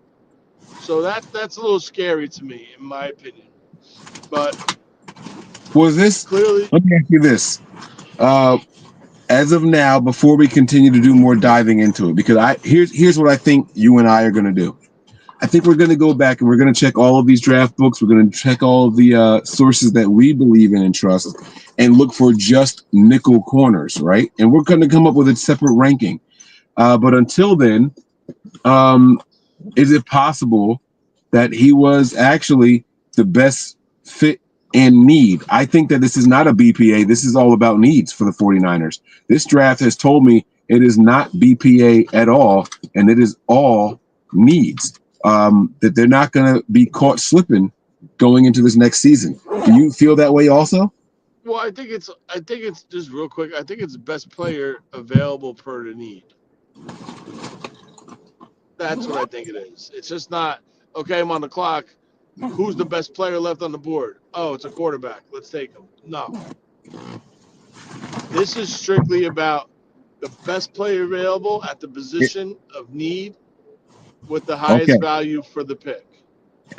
So that's a little scary to me, in my opinion. But Was this? clearly, Let me ask you this. As of now, before we continue to do more diving into it, because here's what I think you and I are going to do. I think we're going to go back and we're going to check all of these draft books. We're going to check all of the sources that we believe in and trust, and look for just nickel corners, right? And we're going to come up with a separate ranking. But until then, is it possible that he was actually the best fit and need? I think that this is not a BPA. This is all about needs for the 49ers. This draft has told me it is not BPA at all, and it is all needs. That they're not going to be caught slipping going into this next season. Do you feel that way also? well, I think it's just real quick. I think it's the best player available per the need. That's what I think it is. It's just not okay. I'm on the clock. Who's the best player left on the board? Oh, it's a quarterback. Let's take him. No, this is strictly about the best player available at the position of need with the Okay. highest value for the pick.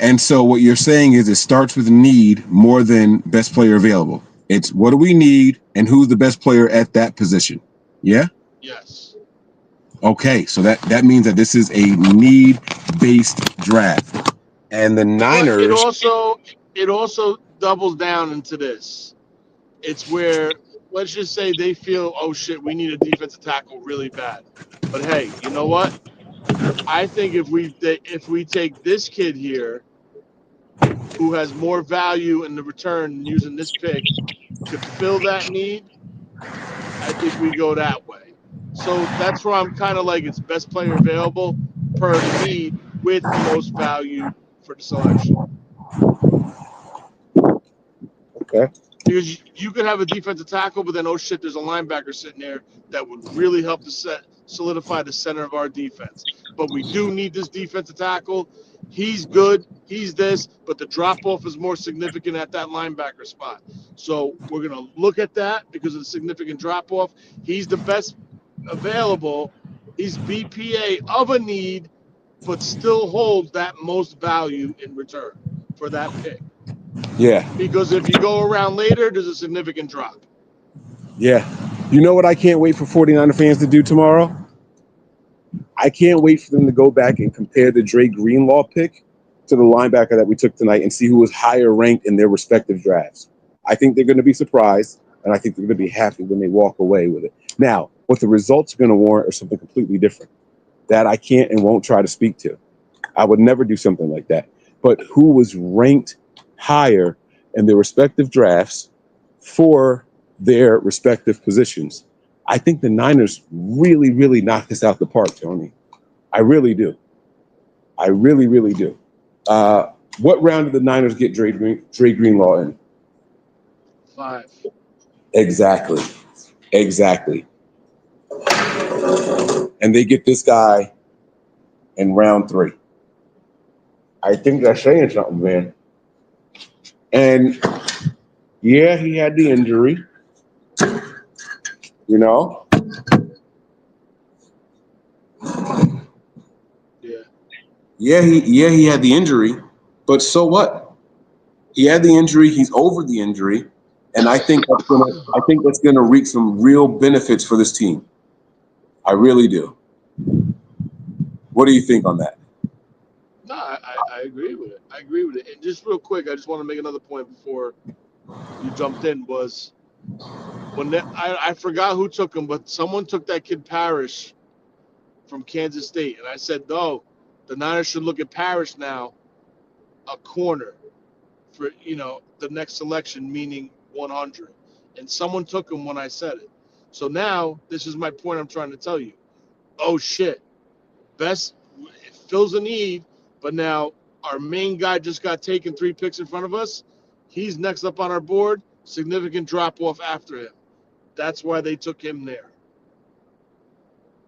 And so what you're saying is it starts with need more than best player available. It's what do we need and who's the best player at that position. Yeah? Yes. Okay, so that means that this is a need-based draft. And the But it Niners, also it also doubles down into this. It's where, let's just say they feel, oh shit, we need a defensive tackle really bad. But hey, you know what? I think if we take this kid here who has more value in the return using this pick could fill that need, I think we go that way. So that's where I'm kind of like it's best player available per the need with the most value for the selection. Okay. Because you could have a defensive tackle, but then oh shit, there's a linebacker sitting there that would really help to solidify the center of our defense. But we do need this defensive tackle. He's good. He's this, but the drop off is more significant at that linebacker spot. So we're gonna look at that because of the significant drop off. He's the best available. He's BPA of a need, but still holds that most value in return for that pick. Yeah. Because if you go around later, there's a significant drop. Yeah. You know what I can't wait for 49er fans to do tomorrow? I can't wait for them to go back and compare the Dre Greenlaw pick to the linebacker that we took tonight and see who was higher ranked in their respective drafts. I think they're going to be surprised, and I think they're going to be happy when they walk away with it. Now, what the results are going to warrant are something completely different that I can't and won't try to speak to. I would never do something like that. But who was ranked higher in their respective drafts for their respective positions? I think the Niners really, really knocked this out the park, Tony. I really do. I really, really do. What round did the Niners get Dre Greenlaw in? 5. Exactly. And they get this guy in round 3. I think that's saying something, man. And yeah, he had the injury. You know? Yeah. He had the injury, but so what? He had the injury, he's over the injury, and I think that's gonna reap some real benefits for this team. I really do. What do you think on that? No, I agree with it. I agree with it. And just real quick, I just want to make another point before you jumped in. Was when I forgot who took him, but someone took that kid Parrish from Kansas State, and I said no, the Niners should look at Parrish now, a corner for the next selection, meaning 100. And someone took him when I said it. So now this is my point. I'm trying to tell you. Oh shit, best it fills a need, but now our main guy just got taken 3 picks in front of us. He's next up on our board. Significant drop off after him. That's why they took him there.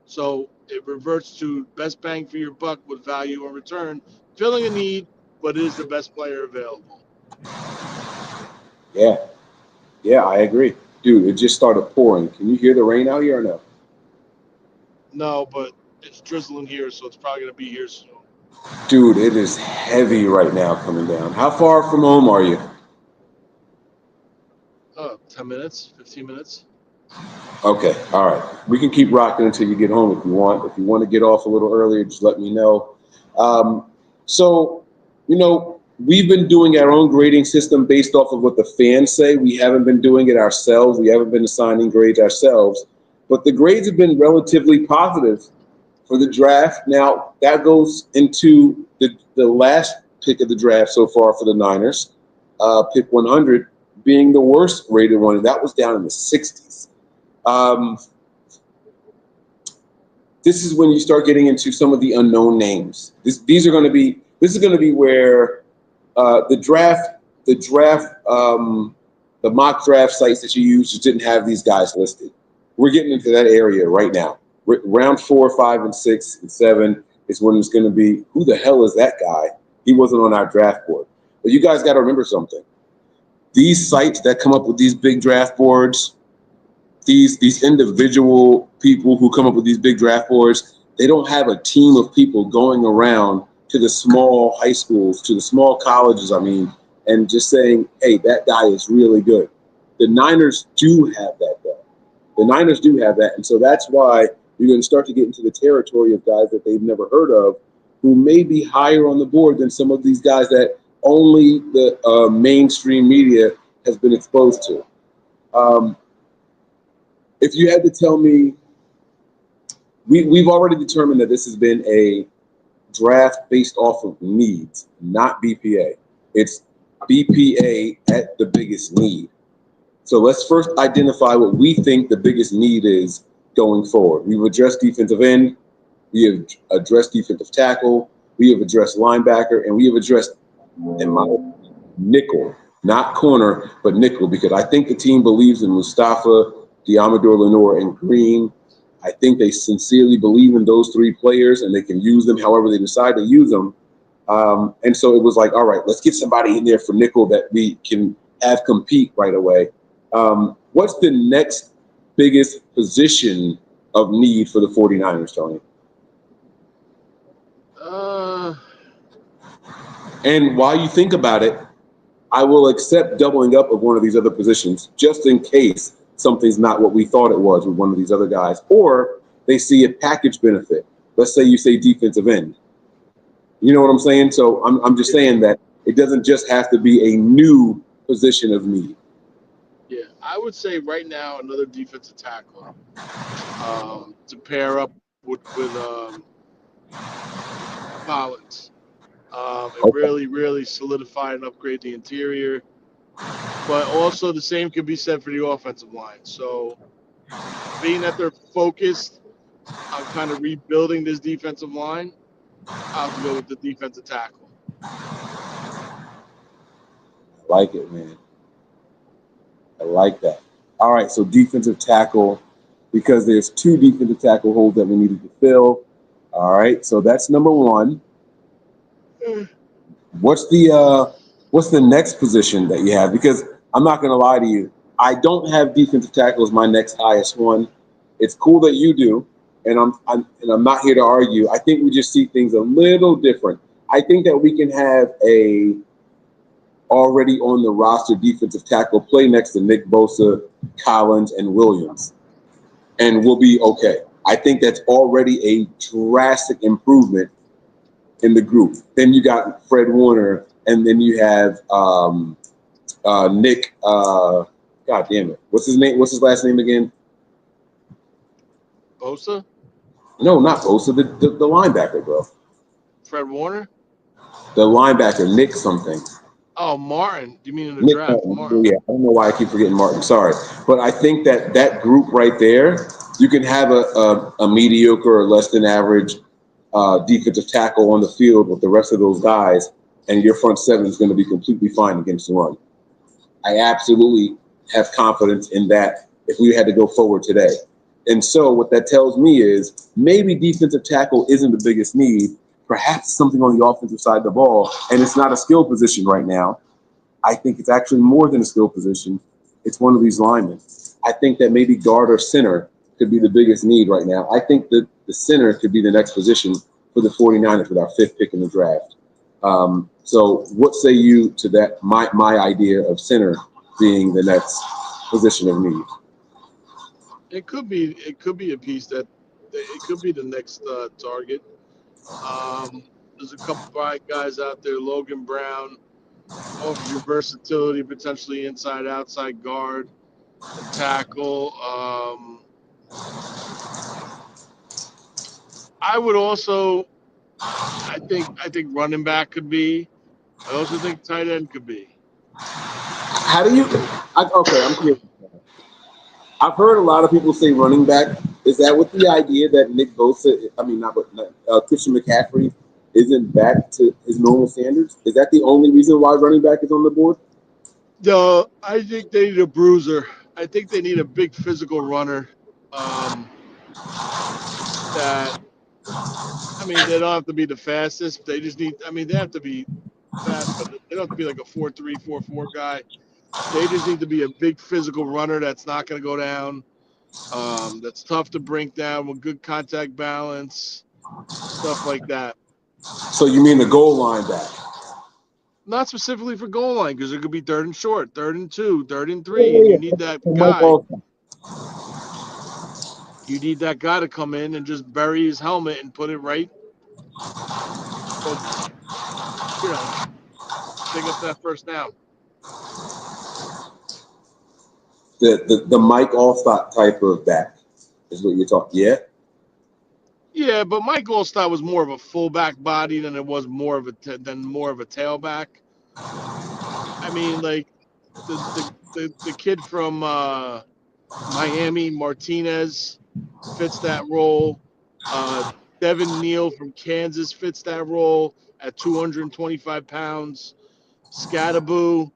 So it reverts to best bang for your buck with value in return, filling a need, but is the best player available. Yeah, I agree. Dude, it just started pouring. Can you hear the rain out here or no? No, but it's drizzling here, so it's probably going to be here soon. Dude, it is heavy right now coming down. How far from home are you? 10 minutes, 15 minutes. Okay, all right. We can keep rocking until you get home if you want. If you want to get off a little earlier, just let me know. So, we've been doing our own grading system based off of what the fans say. We haven't been doing it ourselves. We haven't been assigning grades ourselves. But the grades have been relatively positive for the draft. Now, that goes into the last pick of the draft so far for the Niners, pick 100, being the worst rated one. That was down in the 60s. This is when you start getting into some of the unknown names. This is going to be where the mock draft sites that you use just didn't have these guys listed. We're getting into that area right now. Round 4, 5, and 6, and 7 is when it's going to be, who the hell is that guy? He wasn't on our draft board. But you guys got to remember something. These sites that come up with these big draft boards, these individual people who come up with these big draft boards, they don't have a team of people going around to the small high schools, to the small colleges, and just saying, hey, that guy is really good. The Niners do have that, though. The Niners do have that, and so that's why you're going to start to get into the territory of guys that they've never heard of who may be higher on the board than some of these guys that only the mainstream media has been exposed to. If you had to tell me, we've already determined that this has been a draft based off of needs, not BPA. It's BPA at the biggest need. So let's first identify what we think the biggest need is going forward. We've addressed defensive end, we have addressed defensive tackle, we have addressed linebacker, and we have addressed, in my nickel, not corner, but nickel, because I think the team believes in Mustafa, Diamador Lenore, and Green. I think they sincerely believe in those three players, and they can use them however they decide to use them. And so it was like, all right, let's get somebody in there for nickel that we can have compete right away. What's the next biggest position of need for the 49ers, Tony? And while you think about it, I will accept doubling up of one of these other positions just in case something's not what we thought it was with one of these other guys, or they see a package benefit. Let's say you say defensive end. You know what I'm saying? So I'm just saying that it doesn't just have to be a new position of need. Yeah, I would say right now another defensive tackle to pair up with Collins. And really solidify and upgrade the interior. But also the same can be said for the offensive line. So being that they're focused on kind of rebuilding this defensive line, I'll have to go with the defensive tackle. Like it, man. I like that. All right, so defensive tackle, because there's two defensive tackle holes that we needed to fill. All right, so that's number one. What's the next position that you have? Because I'm not going to lie to you, I don't have defensive tackle as my next highest one. It's cool that you do, and I'm not here to argue. I think we just see things a little different. I think that we can have a already on the roster defensive tackle play next to Nick Bosa, Collins, and Williams, and we'll be okay. I think that's already a drastic improvement in the group. Then you got Fred Warner, and then you have Nick. God damn it, what's his name? What's his last name again? Bosa? No, not Bosa. The linebacker, bro. Fred Warner? The linebacker, Nick something. Oh, Martin. You mean in the Nick draft? Martin. Yeah, I don't know why I keep forgetting Martin. Sorry, but I think that group right there, you can have a mediocre or less than average defensive tackle on the field with the rest of those guys, and your front seven is going to be completely fine against the run. I absolutely have confidence in that if we had to go forward today. And so what that tells me is maybe defensive tackle isn't the biggest need. Perhaps something on the offensive side of the ball, and it's not a skill position right now. I think it's actually more than a skill position. It's one of these linemen. I think that maybe guard or center could be the biggest need right now. I think that the center could be the next position for the 49ers with our fifth pick in the draft. So what say you to that, my idea of center being the next position of need? It could be a piece that it could be the next target. There's a couple bright guys out there. Logan Brown offers you versatility, potentially inside, outside guard and tackle. I would also, I think running back could be. I also think tight end could be. How do you? Okay, I'm curious. I've heard a lot of people say running back. Is that with the idea that Nick Bosa, Christian McCaffrey isn't back to his normal standards? Is that the only reason why running back is on the board? No, I think they need a bruiser. I think they need a big physical runner. That they don't have to be the fastest. They just need. They have to be fast, but they don't have to be like a 4.3, 4.4 guy. They just need to be a big physical runner that's not going to go down. That's tough to bring down with good contact balance, stuff like that. So you mean the goal line back? Not specifically for goal line, because it could be 3rd and short, 3rd and 2, 3rd and 3, and you need that guy. You need that guy to come in and just bury his helmet and put it right. But, pick up that first down. The Mike Allstott type of back is what you're talking. Yeah. Yeah, but Mike Allstott was more of a fullback body than it was more of a tailback. I mean, like the kid from Miami, Martinez, fits that role. Uh, Devin Neal from Kansas fits that role at 225 pounds. Scattaboo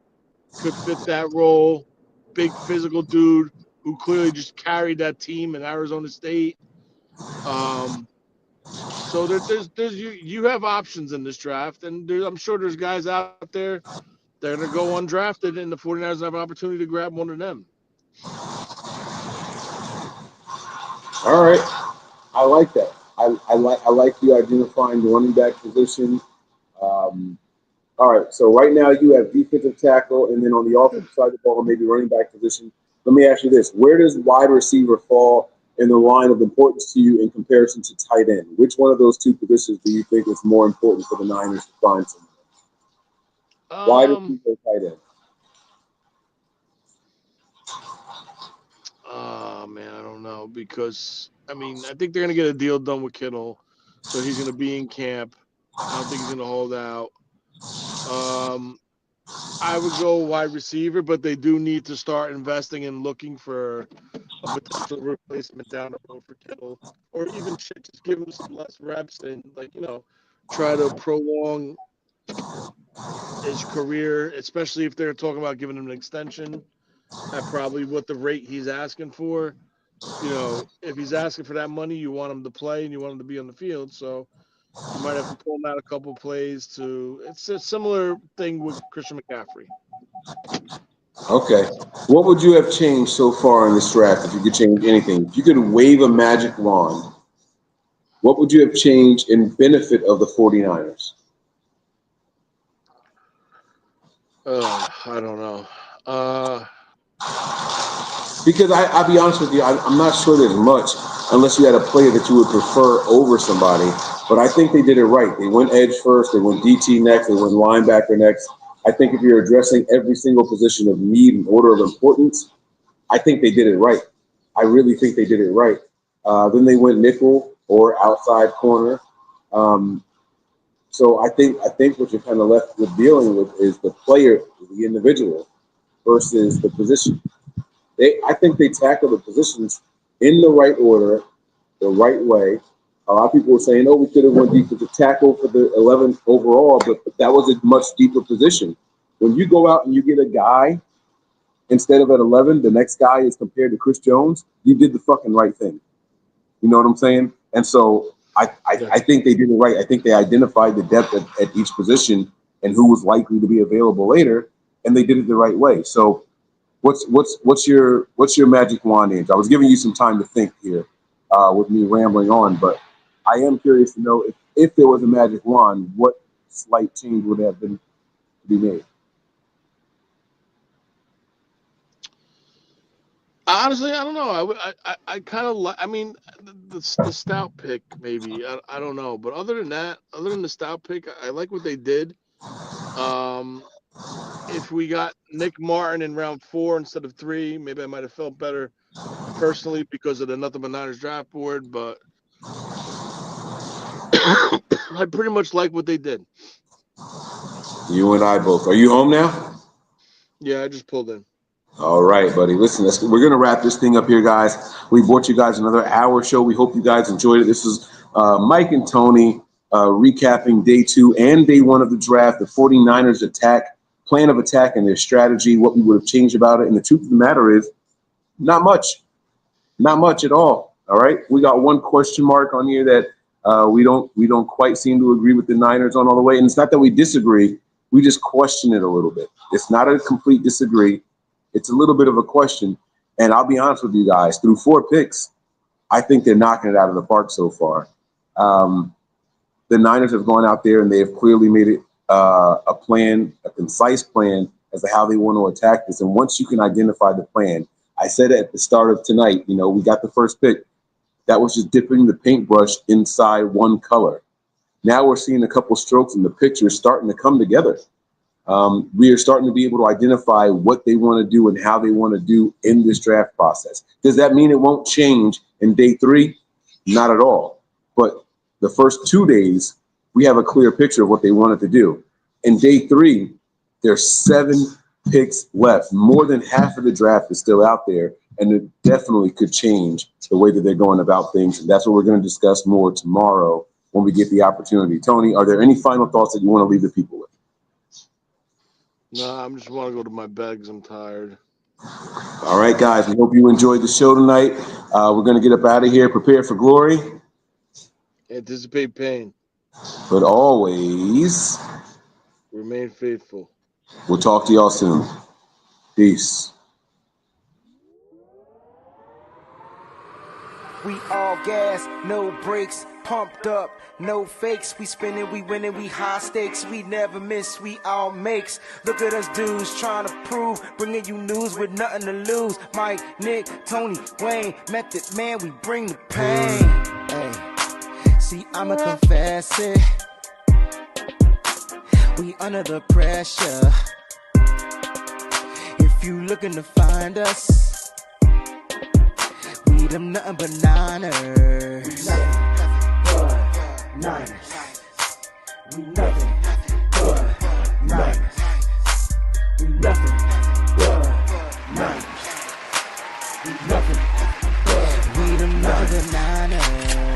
could fit that role. Big physical dude who clearly just carried that team in Arizona State. Um, so there's you have options in this draft, and I'm sure there's guys out there that are going to go undrafted, and the 49ers have an opportunity to grab one of them. All right, I like that. I like you identifying the running back position. Um, all right, so right now you have defensive tackle, and then on the offensive side of the ball, maybe running back position. Let me ask you this: where does wide receiver fall in the line of importance to you in comparison to tight end? Which one of those two positions do you think is more important for the Niners to find someone? Wide Um, receiver, or tight end? oh man, I don't know because I mean I think they're gonna get a deal done with Kittle, so he's gonna be in camp. I don't think he's gonna hold out. Um, I would go wide receiver, but they do need to start investing and looking for a potential replacement down the road for Kittle, or even shit, just give him some less reps and try to prolong his career, especially if they're talking about giving him an extension at probably what the rate he's asking for. If he's asking for that money, you want him to play and you want him to be on the field. So you might have to pull him out a couple plays to. It's a similar thing with Christian McCaffrey. Okay. What would you have changed so far in this draft if you could change anything? If you could wave a magic wand, what would you have changed in benefit of the 49ers? I don't know. Uh, Because I'll be honest with you, I'm not sure there's much unless you had a player that you would prefer over somebody. But I think they did it right. They went edge first, they went DT next, they went linebacker next. I think if you're addressing every single position of need and order of importance, I think they did it right. I really think they did it right. Then they went nickel or outside corner. Um, so I think what you're kind of left with dealing with is the player, the individual, versus the position. I think they tackle the positions in the right order, the right way. A lot of people were saying, "Oh, we could have went defensive tackle for the 11th overall," but that was a much deeper position. When you go out and you get a guy instead of at 11, the next guy is compared to Chris Jones. You did the fucking right thing. You know what I'm saying? And so yeah. I think they did it right. I think they identified the depth at each position and who was likely to be available later, and they did it the right way. So what's your magic wand age? I was giving you some time to think here with me rambling on, but I am curious to know if there was a magic wand, what slight change would have been to be made? Honestly, I don't know. I kind of like. I mean, the stout pick maybe. I don't know, but other than that, other than the stout pick, I like what they did. Um, if we got Nick Martin in round 4 instead of 3, maybe I might have felt better personally because of the Nothing But Niners draft board. But I pretty much like what they did. You and I both. Are you home now? Yeah, I just pulled in. All right, buddy. Listen, we're going to wrap this thing up here, guys. We brought you guys another hour show. We hope you guys enjoyed it. This is Mike and Tony recapping day 2 and day 1 of the draft, the 49ers plan of attack and their strategy, what we would have changed about it. And the truth of the matter is, not much. Not much at all. All right. We got one question mark on here that we don't quite seem to agree with the Niners on all the way. And it's not that we disagree. We just question it a little bit. It's not a complete disagree. It's a little bit of a question. And I'll be honest with you guys, through 4 picks, I think they're knocking it out of the park so far. Um, the Niners have gone out there and they have clearly made it a plan, a concise plan as to how they want to attack this. And once you can identify the plan, I said at the start of tonight, we got the first pick. That was just dipping the paintbrush inside one color. Now we're seeing a couple strokes and the picture is starting to come together. We are starting to be able to identify what they want to do and how they want to do in this draft process. Does that mean it won't change in day 3? Not at all. But the first 2 days, we have a clear picture of what they wanted to do. In day 3, there's 7 picks left. More than half of the draft is still out there, and it definitely could change the way that they're going about things. And that's what we're going to discuss more tomorrow when we get the opportunity. Tony, are there any final thoughts that you want to leave the people with? No, I just want to go to my bed because I'm tired. All right, guys, we hope you enjoyed the show tonight. We're going to get up out of here, prepare for glory. Anticipate pain. But always, Remain faithful. we'll talk to y'all soon. Peace. We all gas, no brakes, pumped up, no fakes. We spinning, we winning, we high stakes. We never miss, we all makes. Look at us dudes trying to prove, bringing you news with nothing to lose. Mike, Nick, Tony, Wayne, Method Man, we bring the pain. Hey, see, I'ma confess it. We under the pressure. If you looking to find us, we them nothing but Niners. Niners. We nothing but Niners. We nothing but Niners. We nothing but we them nothing but Niners.